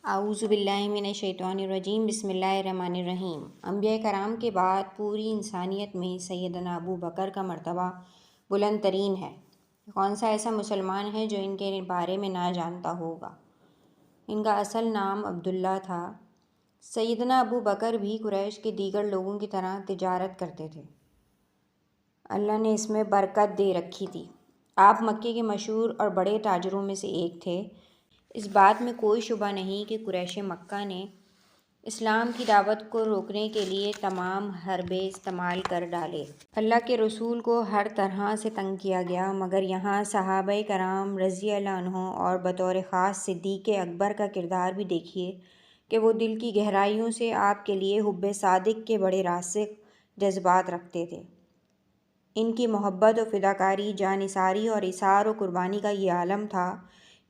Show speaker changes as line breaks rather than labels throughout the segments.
اعوذ باللہ من الشیطان الرجیم بسم اللہ الرحمن الرحیم۔ انبیاء کرام کے بعد پوری انسانیت میں سیدنا ابو بکر کا مرتبہ بلند ترین ہے۔ کون سا ایسا مسلمان ہے جو ان کے بارے میں نہ جانتا ہوگا؟ ان کا اصل نام عبداللہ تھا۔ سیدنا ابو بکر بھی قریش کے دیگر لوگوں کی طرح تجارت کرتے تھے۔ اللہ نے اس میں برکت دے رکھی تھی۔ آپ مکے کے مشہور اور بڑے تاجروں میں سے ایک تھے۔ اس بات میں کوئی شبہ نہیں کہ قریش مکہ نے اسلام کی دعوت کو روکنے کے لیے تمام حربے استعمال کر ڈالے۔ اللہ کے رسول کو ہر طرح سے تنگ کیا گیا، مگر یہاں صحابہ کرام رضی اللہ عنہم اور بطور خاص صدیق اکبر کا کردار بھی دیکھیے کہ وہ دل کی گہرائیوں سے آپ کے لیے حب صادق کے بڑے راسخ جذبات رکھتے تھے۔ ان کی محبت و فداکاری، جانثاری اور ایثار و قربانی کا یہ عالم تھا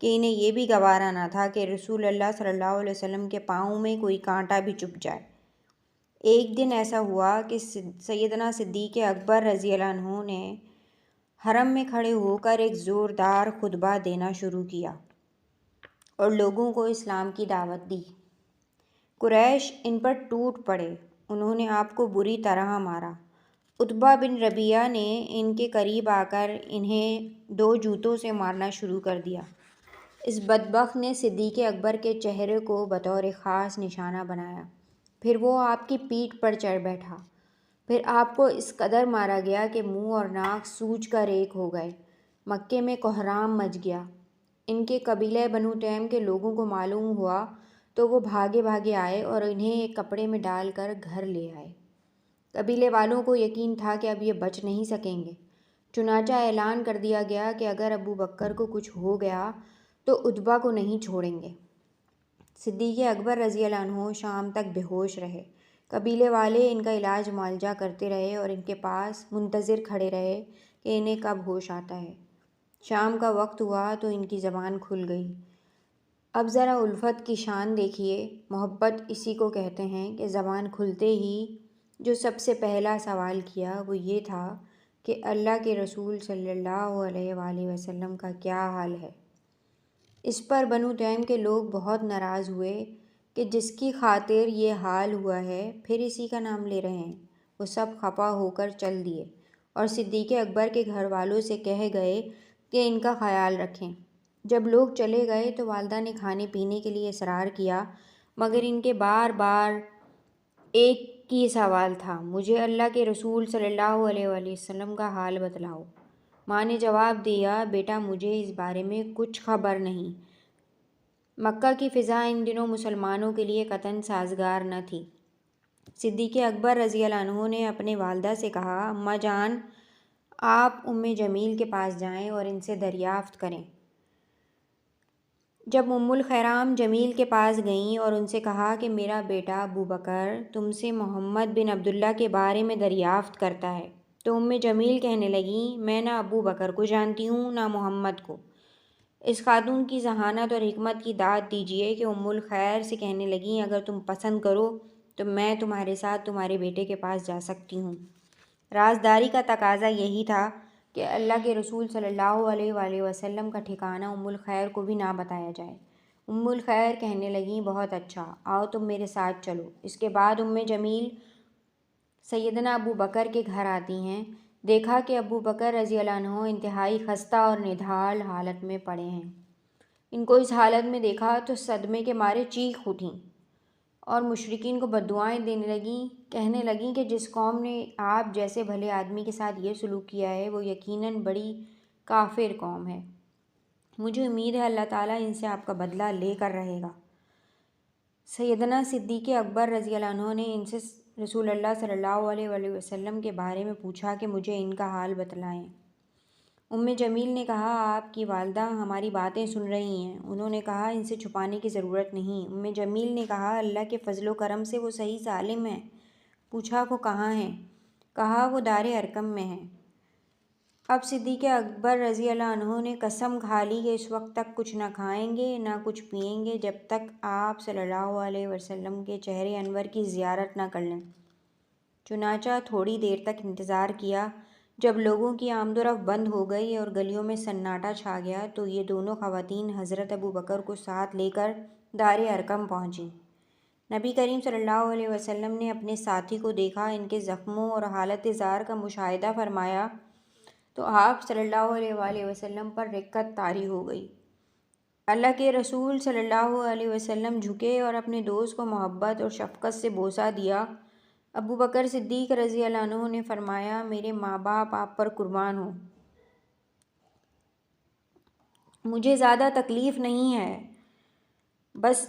کہ انہیں یہ بھی گوارا نہ تھا کہ رسول اللہ صلی اللہ علیہ وسلم کے پاؤں میں کوئی کانٹا بھی چبھ جائے۔ ایک دن ایسا ہوا کہ سیدنا صدیق اکبر رضی اللہ عنہ نے حرم میں کھڑے ہو کر ایک زوردار خطبہ دینا شروع کیا اور لوگوں کو اسلام کی دعوت دی۔ قریش ان پر ٹوٹ پڑے، انہوں نے آپ کو بری طرح مارا۔ عتبہ بن ربیعہ نے ان کے قریب آ کر انہیں 2 جوتوں سے مارنا شروع کر دیا۔ اس بدبخت نے صدیق اکبر کے چہرے کو بطور خاص نشانہ بنایا، پھر وہ آپ کی پیٹھ پر چڑھ بیٹھا۔ پھر آپ کو اس قدر مارا گیا کہ منہ اور ناک سوج کر ایک ہو گئے۔ مکے میں کوہرام مچ گیا۔ ان کے قبیلہ بنو تیم کے لوگوں کو معلوم ہوا تو وہ بھاگے بھاگے آئے اور انہیں ایک کپڑے میں ڈال کر گھر لے آئے۔ قبیلے والوں کو یقین تھا کہ اب یہ بچ نہیں سکیں گے، چنانچہ اعلان کر دیا گیا کہ اگر ابو بکر کو کچھ ہو گیا تو عتبہ کو نہیں چھوڑیں گے۔ صدیق اکبر رضی اللہ عنہ شام تک بے ہوش رہے۔ قبیلے والے ان کا علاج معالجہ کرتے رہے اور ان کے پاس منتظر کھڑے رہے کہ انہیں کب ہوش آتا ہے۔ شام کا وقت ہوا تو ان کی زبان کھل گئی۔ اب ذرا الفت کی شان دیکھیے۔ محبت اسی کو کہتے ہیں کہ زبان کھلتے ہی جو سب سے پہلا سوال کیا وہ یہ تھا کہ اللہ کے رسول صلی اللہ علیہ وآلہ وسلم کا کیا حال ہے۔ اس پر بنو تیم کے لوگ بہت ناراض ہوئے کہ جس کی خاطر یہ حال ہوا ہے پھر اسی کا نام لے رہے ہیں۔ وہ سب خفا ہو کر چل دیے اور صدیق اکبر کے گھر والوں سے کہہ گئے کہ ان کا خیال رکھیں۔ جب لوگ چلے گئے تو والدہ نے کھانے پینے کے لیے اصرار کیا، مگر ان کے بار بار ایک ہی سوال تھا، مجھے اللہ کے رسول صلی اللہ علیہ وآلہ وسلم کا حال بتلاؤ۔ ماں نے جواب دیا، بیٹا مجھے اس بارے میں کچھ خبر نہیں۔ مکہ کی فضا ان دنوں مسلمانوں کے لیے قطعاً سازگار نہ تھی۔ صدیق اکبر رضی اللہ عنہ نے اپنے والدہ سے کہا، اماں جان آپ جمیل کے پاس جائیں اور ان سے دریافت کریں۔ جب الخیرام جمیل کے پاس گئیں اور ان سے کہا کہ میرا بیٹا ابو بکر تم سے محمد بن عبداللہ کے بارے میں دریافت کرتا ہے، تو جمیل کہنے لگیں، میں نہ ابو بکر کو جانتی ہوں نہ محمد کو۔ اس خاتون کی ذہانت اور حکمت کی داد دیجیے کہ الخیر سے کہنے لگیں، اگر تم پسند کرو تو میں تمہارے ساتھ تمہارے بیٹے کے پاس جا سکتی ہوں۔ رازداری کا تقاضا یہی تھا کہ اللہ کے رسول صلی اللہ علیہ وآلہ وسلم کا ٹھکانہ الخیر کو بھی نہ بتایا جائے۔ الخیر کہنے لگیں، بہت اچھا، آؤ تم میرے ساتھ چلو۔ اس کے بعد جمیل سیدنا ابو بکر کے گھر آتی ہیں۔ دیکھا کہ ابو بکر رضی اللہ عنہ انتہائی خستہ اور نڈھال حالت میں پڑے ہیں۔ ان کو اس حالت میں دیکھا تو صدمے کے مارے چیخ اٹھیں اور مشرکین کو بددعائیں دینے لگیں، کہنے لگیں کہ جس قوم نے آپ جیسے بھلے آدمی کے ساتھ یہ سلوک کیا ہے وہ یقیناً بڑی کافر قوم ہے۔ مجھے امید ہے اللہ تعالیٰ ان سے آپ کا بدلہ لے کر رہے گا۔ سیدنا صدیق اکبر رضی اللہ عنہ نے ان سے رسول اللہ صلی اللہ علیہ وآلہ وسلم کے بارے میں پوچھا کہ مجھے ان کا حال بتلائیں۔ جمیل نے کہا، آپ کی والدہ ہماری باتیں سن رہی ہیں۔ انہوں نے کہا، ان سے چھپانے کی ضرورت نہیں۔ جمیل نے کہا، اللہ کے فضل و کرم سے وہ صحیح سالم ہیں۔ پوچھا، وہ کہاں ہیں؟ کہا، وہ دار ارقم میں ہیں۔ اب صدیق اکبر رضی اللہ عنہ نے قسم کھا لی کہ اس وقت تک کچھ نہ کھائیں گے نہ کچھ پئیں گے جب تک آپ صلی اللہ علیہ وسلم کے چہرے انور کی زیارت نہ کر لیں۔ چنانچہ تھوڑی دیر تک انتظار کیا۔ جب لوگوں کی آمد و رفت بند ہو گئی اور گلیوں میں سناٹا چھا گیا تو یہ دونوں خواتین حضرت ابو بکر کو ساتھ لے کر دار ارقم پہنچی۔ نبی کریم صلی اللہ علیہ وسلم نے اپنے ساتھی کو دیکھا، ان کے زخموں اور حالت زار کا مشاہدہ فرمایا تو آپ صلی اللہ علیہ وآلہ وسلم پر رقت طاری ہو گئی۔ اللہ کے رسول صلی اللہ علیہ وسلم جھکے اور اپنے دوست کو محبت اور شفقت سے بوسہ دیا۔ ابو بکر صدیق رضی اللہ عنہ نے فرمایا، میرے ماں باپ آپ پر قربان ہوں، مجھے زیادہ تکلیف نہیں ہے، بس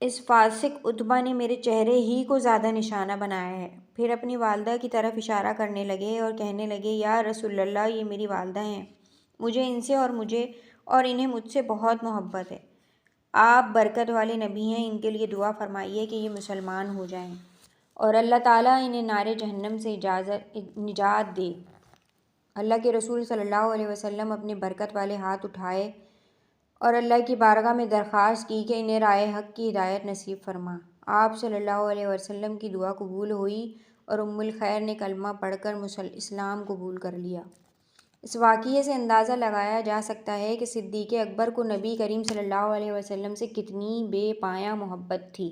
اس فاسق عتبہ نے میرے چہرے ہی کو زیادہ نشانہ بنایا ہے۔ پھر اپنی والدہ کی طرف اشارہ کرنے لگے اور کہنے لگے، یا رسول اللہ، یہ میری والدہ ہیں، مجھے ان سے اور انہیں مجھ سے بہت محبت ہے۔ آپ برکت والے نبی ہیں، ان کے لیے دعا فرمائیے کہ یہ مسلمان ہو جائیں اور اللہ تعالیٰ انہیں نار جہنم سے نجات دے۔ اللہ کے رسول صلی اللہ علیہ وسلم اپنے برکت والے ہاتھ اٹھائے اور اللہ کی بارگاہ میں درخواست کی کہ انہیں رائے حق کی ہدایت نصیب فرما۔ آپ صلی اللہ علیہ وسلم کی دعا قبول ہوئی اور ام الخیر نے کلمہ پڑھ کر اسلام قبول کر لیا۔ اس واقعے سے اندازہ لگایا جا سکتا ہے کہ صدیق اکبر کو نبی کریم صلی اللہ علیہ وسلم سے کتنی بے پایاں محبت تھی۔